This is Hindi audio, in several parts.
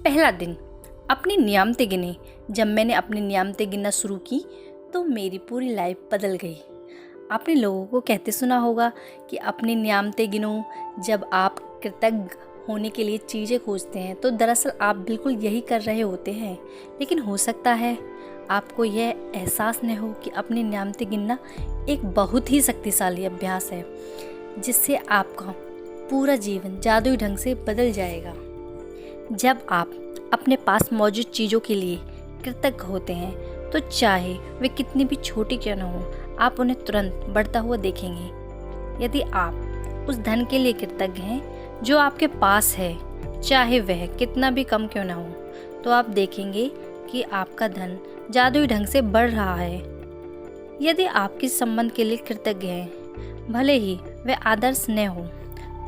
पहला दिन अपनी नियामतें गिने। जब मैंने अपनी नियामतें गिनना शुरू की तो मेरी पूरी लाइफ बदल गई। आपने लोगों को कहते सुना होगा कि अपनी नियामतें गिनो। जब आप कृतज्ञ होने के लिए चीज़ें खोजते हैं तो दरअसल आप बिल्कुल यही कर रहे होते हैं। लेकिन हो सकता है आपको यह एहसास न हो कि अपनी नियामतें गिनना एक बहुत ही शक्तिशाली अभ्यास है, जिससे आपका पूरा जीवन जादुई ढंग से बदल जाएगा। जब आप अपने पास मौजूद चीज़ों के लिए कृतज्ञ होते हैं तो चाहे वे कितनी भी छोटी क्यों न हो, आप उन्हें तुरंत बढ़ता हुआ देखेंगे। यदि आप उस धन के लिए कृतज्ञ हैं जो आपके पास है, चाहे वह कितना भी कम क्यों न हो, तो आप देखेंगे कि आपका धन जादुई ढंग से बढ़ रहा है। यदि आप किस संबंध के लिए कृतज्ञ हैं, भले ही वह आदर्श न हो,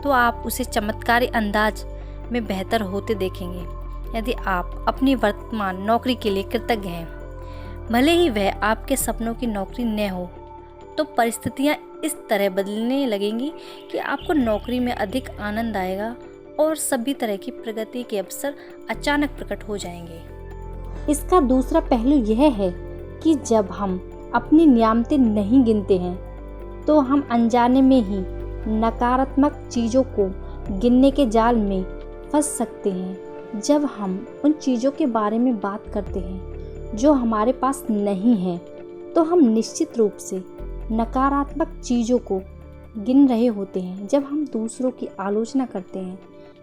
तो आप उसे चमत्कारी अंदाज में बेहतर होते देखेंगे। यदि आप अपनी वर्तमान नौकरी के लिए कृतज्ञ हैं, भले ही वह आपके सपनों की नौकरी न हो, तो परिस्थितियां इस तरह बदलने लगेंगी कि आपको नौकरी में अधिक आनंद आएगा और सभी तरह की प्रगति के अवसर अचानक प्रकट हो जाएंगे। इसका दूसरा पहलू यह है कि जब हम अपनी नियामतें नहीं गिनते हैं तो हम अनजाने में ही नकारात्मक चीज़ों को गिनने के जाल में फंस सकते हैं। जब हम उन चीज़ों के बारे में बात करते हैं जो हमारे पास नहीं है, तो हम निश्चित रूप से नकारात्मक चीज़ों को गिन रहे होते हैं। जब हम दूसरों की आलोचना करते हैं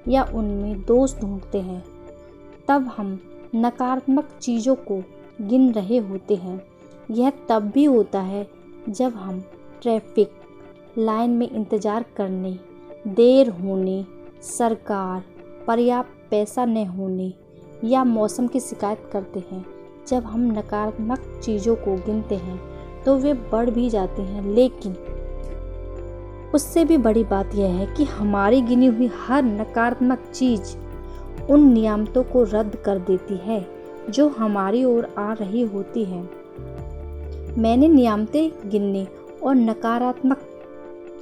या उनमें दोष ढूंढते हैं, तब हम नकारात्मक चीज़ों को गिन रहे होते हैं। यह तब भी होता है जब हम ट्रैफिक लाइन में इंतज़ार करने, देर होने, सरकार, पर्याप्त पैसा न होने या मौसम की शिकायत करते हैं। जब हम नकारात्मक चीज़ों को गिनते हैं तो वे बढ़ भी जाते हैं, लेकिन उससे भी बड़ी बात यह है कि हमारी गिनी हुई हर नकारात्मक चीज़ उन नियामतों को रद्द कर देती है जो हमारी ओर आ रही होती हैं। मैंने नियामतें गिनने और नकारात्मक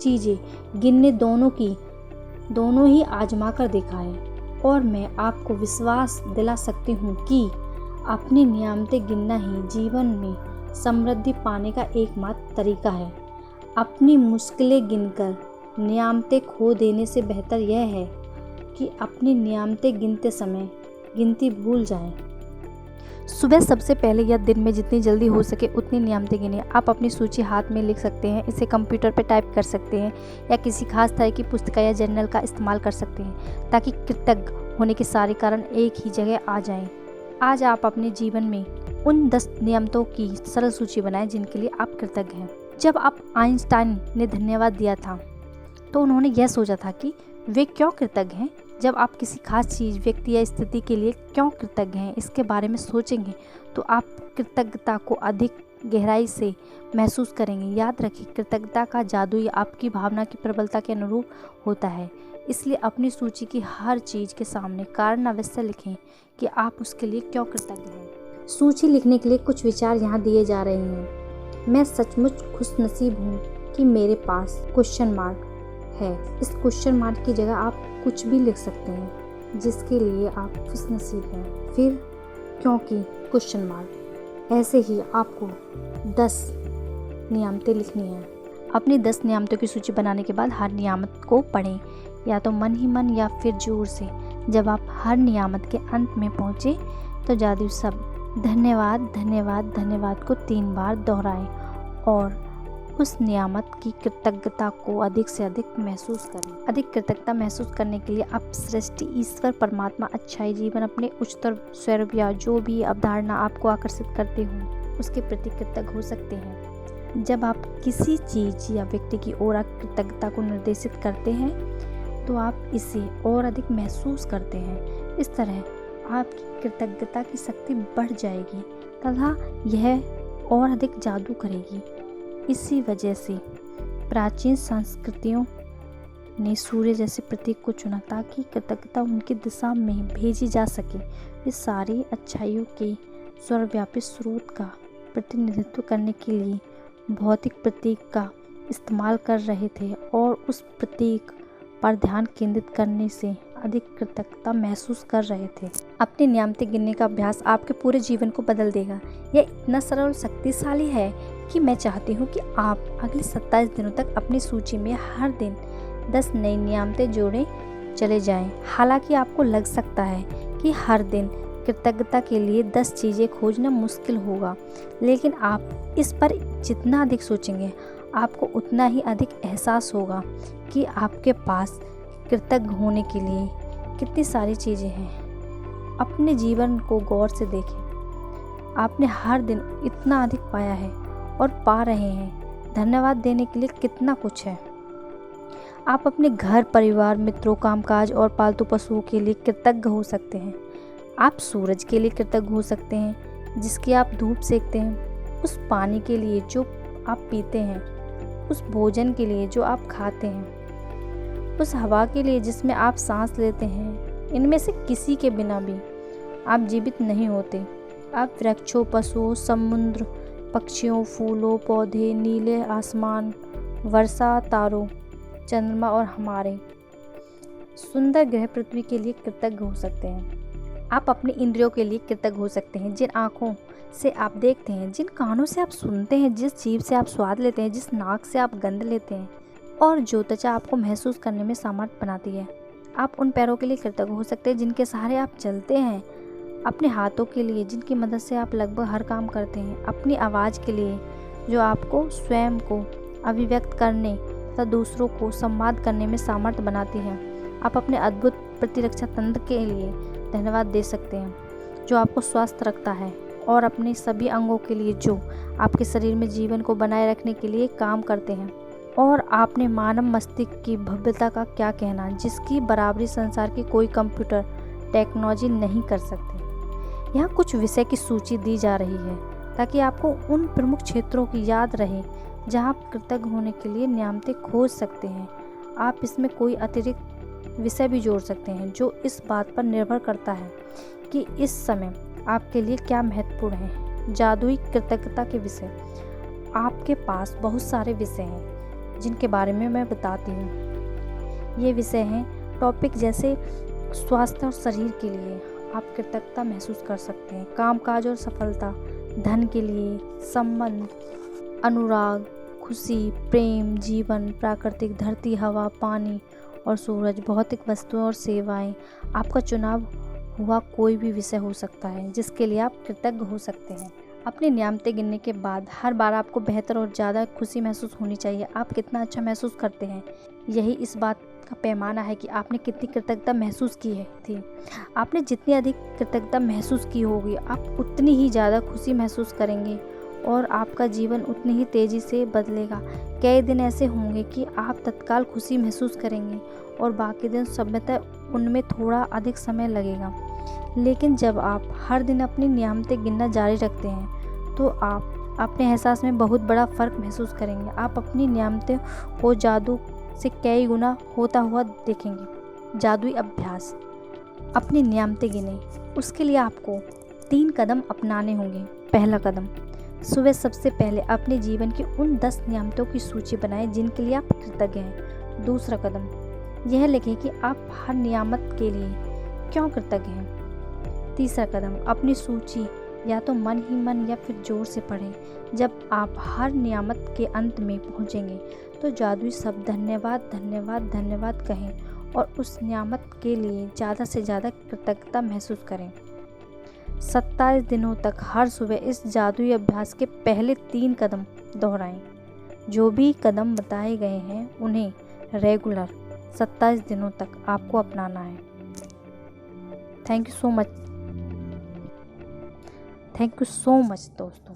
चीज़ें गिनने दोनों ही आजमा कर देखा है, और मैं आपको विश्वास दिला सकती हूँ कि अपनी नियामतें गिनना ही जीवन में समृद्धि पाने का एकमात्र तरीका है। अपनी मुश्किलें गिनकर नियामतें खो देने से बेहतर यह है कि अपनी नियामतें गिनते समय गिनती भूल जाएं। सुबह सबसे पहले या दिन में जितनी जल्दी हो सके उतनी नियामतें गिनें। आप अपनी सूची हाथ में लिख सकते हैं, इसे कंप्यूटर पर टाइप कर सकते हैं या किसी खास तरह की पुस्तिका या जर्नल का इस्तेमाल कर सकते हैं, ताकि कृतज्ञ होने के सारे कारण एक ही जगह आ जाएं। आज आप अपने जीवन में उन 10 नियमों की सरल सूची बनाएं जिनके लिए आप कृतज्ञ हैं। जब आप आइंस्टाइन ने धन्यवाद दिया था तो उन्होंने यह सोचा था कि वे क्यों कृतज्ञ हैं। जब आप किसी खास चीज़, व्यक्ति या स्थिति के लिए क्यों कृतज्ञ हैं इसके बारे में सोचेंगे तो आप कृतज्ञता को अधिक गहराई से महसूस करेंगे। याद रखिए, कृतज्ञता का जादू या आपकी भावना की प्रबलता के अनुरूप होता है। इसलिए अपनी सूची की हर चीज़ के सामने कारण अवश्य लिखें कि आप उसके लिए क्यों कृतज्ञ हैं। सूची लिखने के लिए कुछ विचार यहाँ दिए जा रहे हैं। मैं सचमुच खुशनसीब हूँ कि मेरे पास क्वेश्चन मार्क है। इस क्वेश्चन मार्क की जगह आप कुछ भी लिख सकते हैं जिसके लिए आप खुशनसीब हैं। फिर क्योंकि क्वेश्चन मार्क। ऐसे ही आपको 10 नियामतें लिखनी हैं। अपनी 10 नियामतों की सूची बनाने के बाद हर नियामत को पढ़ें, या तो मन ही मन या फिर जोर से। जब आप हर नियामत के अंत में पहुँचे तो जादुई शब्द धन्यवाद धन्यवाद धन्यवाद को 3 बार दोहराएं और उस नियामत की कृतज्ञता को अधिक से अधिक महसूस करें। अधिक कृतज्ञता महसूस करने के लिए आप सृष्टि, ईश्वर, परमात्मा, अच्छाई, जीवन, अपने उच्चतर स्वरूप या जो भी अवधारणा आपको आकर्षित करते हो उसके प्रति कृतज्ञ हो सकते हैं। जब आप किसी चीज़ या व्यक्ति की ओर कृतज्ञता को निर्देशित करते हैं तो आप इसे और अधिक महसूस करते हैं। इस तरह आपकी कृतज्ञता की शक्ति बढ़ जाएगी तथा यह और अधिक जादू करेगी। इसी वजह से प्राचीन संस्कृतियों ने सूर्य जैसे प्रतीक को चुना ताकि कृतज्ञता उनकी दिशा में भेजी जा सके। वे सारी अच्छाइयों के सर्वव्यापी स्रोत का प्रतिनिधित्व करने के लिए भौतिक प्रतीक का इस्तेमाल कर रहे थे और उस प्रतीक पर ध्यान केंद्रित करने से अधिक कृतज्ञता महसूस कर रहे थे। अपने नियामतें गिनने का अभ्यास आपके पूरे जीवन को बदल देगा। यह इतना सरल और शक्तिशाली है कि मैं चाहती हूँ कि आप अगले 27 दिनों तक अपनी सूची में हर दिन 10 नई नियामतें जोड़े चले जाएं। हालांकि आपको लग सकता है कि हर दिन कृतज्ञता के लिए 10 चीज़ें खोजना मुश्किल होगा, लेकिन आप इस पर जितना अधिक सोचेंगे आपको उतना ही अधिक एहसास होगा कि आपके पास कृतज्ञ होने के लिए कितनी सारी चीज़ें हैं। अपने जीवन को गौर से देखें। आपने हर दिन इतना अधिक पाया है और पा रहे हैं। धन्यवाद देने के लिए कितना कुछ है। आप अपने घर, परिवार, मित्रों, कामकाज और पालतू पशुओं के लिए कृतज्ञ हो सकते हैं। आप सूरज के लिए कृतज्ञ हो सकते हैं जिसकी आप धूप सेकते हैं, उस पानी के लिए जो आप पीते हैं, उस भोजन के लिए जो आप खाते हैं, उस हवा के लिए जिसमें आप सांस लेते हैं। इनमें से किसी के बिना भी आप जीवित नहीं होते। आप वृक्षों, पशुओं, समुद्र, पक्षियों, फूलों, पौधे, नीले आसमान, वर्षा, तारों, चंद्रमा और हमारे सुंदर ग्रह पृथ्वी के लिए कृतज्ञ हो सकते हैं। आप अपनी इंद्रियों के लिए कृतज्ञ हो सकते हैं, जिन आँखों से आप देखते हैं, जिन कानों से आप सुनते हैं, जिस जीभ से आप स्वाद लेते हैं, जिस नाक से आप गंध लेते हैं और जो त्वचा आपको महसूस करने में सामर्थ्य बनाती है। आप उन पैरों के लिए कृतज्ञ हो सकते हैं जिनके सहारे आप चलते हैं, अपने हाथों के लिए जिनकी मदद से आप लगभग हर काम करते हैं, अपनी आवाज़ के लिए जो आपको स्वयं को अभिव्यक्त करने तथा दूसरों को संवाद करने में सामर्थ्य बनाती है। आप अपने अद्भुत प्रतिरक्षा तंत्र के लिए धन्यवाद दे सकते हैं जो आपको स्वस्थ रखता है, और अपने सभी अंगों के लिए जो आपके शरीर में जीवन को बनाए रखने के लिए काम करते हैं। और आपने मानव मस्तिष्क की भव्यता का क्या कहना, जिसकी बराबरी संसार की कोई कंप्यूटर टेक्नोलॉजी नहीं कर सकती। यहाँ कुछ विषय की सूची दी जा रही है ताकि आपको उन प्रमुख क्षेत्रों की याद रहे जहाँ आप कृतज्ञ होने के लिए नियामतें खोज सकते हैं। आप इसमें कोई अतिरिक्त विषय भी जोड़ सकते हैं जो इस बात पर निर्भर करता है कि इस समय आपके लिए क्या महत्वपूर्ण है। जादुई कृतज्ञता के विषय। आपके पास बहुत सारे विषय हैं जिनके बारे में मैं बताती हूँ। ये विषय हैं टॉपिक जैसे स्वास्थ्य और शरीर के लिए आप कृतज्ञता महसूस कर सकते हैं, कामकाज और सफलता, धन के लिए, संबंध, अनुराग, खुशी, प्रेम, जीवन, प्राकृतिक, धरती, हवा, पानी और सूरज, भौतिक वस्तुएं और सेवाएं। आपका चुनाव हुआ कोई भी विषय हो सकता है जिसके लिए आप कृतज्ञ हो सकते हैं। अपने नियामतें गिनने के बाद हर बार आपको बेहतर और ज़्यादा खुशी महसूस होनी चाहिए। आप कितना अच्छा महसूस करते हैं, यही इस बात का पैमाना है कि आपने कितनी कृतज्ञता महसूस की थी। आपने जितनी अधिक कृतज्ञता महसूस की होगी, आप उतनी ही ज़्यादा खुशी महसूस करेंगे और आपका जीवन उतनी ही तेज़ी से बदलेगा। कई दिन ऐसे होंगे कि आप तत्काल खुशी महसूस करेंगे और बाकी दिन संभवतः उनमें थोड़ा अधिक समय लगेगा। लेकिन जब आप हर दिन अपनी नियामतें गिनना जारी रखते हैं तो आप अपने एहसास में बहुत बड़ा फ़र्क महसूस करेंगे। आप अपनी नियामतें को जादू से कई गुना होता हुआ देखेंगे। जादुई अभ्यास। अपनी नियामतें गिने, उसके लिए आपको 3 कदम अपनाने होंगे। पहला कदम, सुबह सबसे पहले अपने जीवन की उन 10 नियामतों की सूची बनाएं जिनके लिए आप कृतज्ञ हैं। दूसरा कदम, यह लिखें कि आप हर नियामत के लिए क्यों कृतज्ञ हैं। तीसरा कदम, अपनी सूची या तो मन ही मन या फिर जोर से पढ़ें। जब आप हर नियामत के अंत में पहुंचेंगे तो जादुई शब्द धन्यवाद धन्यवाद धन्यवाद कहें और उस नियामत के लिए ज़्यादा से ज़्यादा कृतज्ञता महसूस करें। 27 दिनों तक हर सुबह इस जादुई अभ्यास के पहले 3 कदम दोहराएं। जो भी कदम बताए गए हैं उन्हें रेगुलर 27 दिनों तक आपको अपनाना है। थैंक यू सो मच दोस्तों।